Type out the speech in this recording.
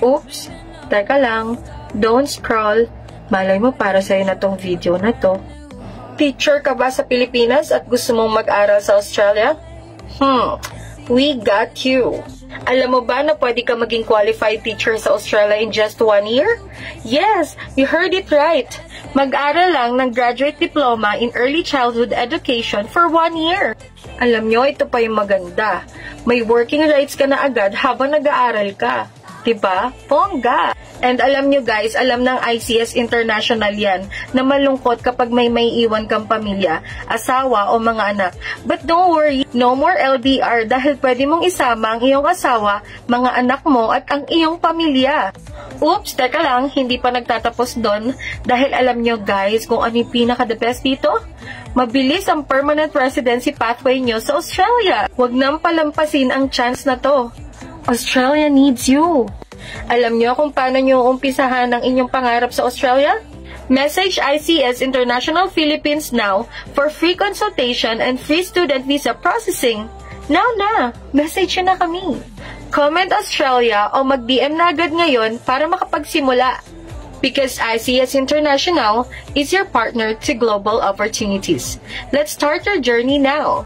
Oops, teka lang, don't scroll. Malay mo para sa'yo na tong video na to. Teacher ka ba sa Pilipinas at gusto mong mag-aral sa Australia? We got you. Alam mo ba na pwede ka maging qualified teacher sa Australia in just 1 year? Yes, you heard it right. Mag-aral lang ng graduate diploma in early childhood education for 1 year. Alam nyo, ito pa yung maganda. May working rights ka na agad habang nag-aaral ka. Diba? Bongga! And alam nyo guys, alam ng ICS International yan na malungkot kapag may iwan kang pamilya, asawa o mga anak. But don't worry, no more LDR dahil pwede mong isama ang iyong asawa, mga anak mo at ang iyong pamilya. Oops, teka lang, hindi pa nagtatapos doon dahil alam nyo guys kung ano yung pinaka-the best dito? Mabilis ang permanent residency pathway nyo sa Australia. Huwag nang palampasin ang chance na to. Australia needs you. Alam nyo kung paano nyo umpisahan ang inyong pangarap sa Australia? Message ICS International Philippines now for free consultation and free student visa processing. Now na! Message nyo na kami. Comment Australia o mag-DM na agad ngayon para makapagsimula. Because ICS International is your partner to global opportunities. Let's start your journey now.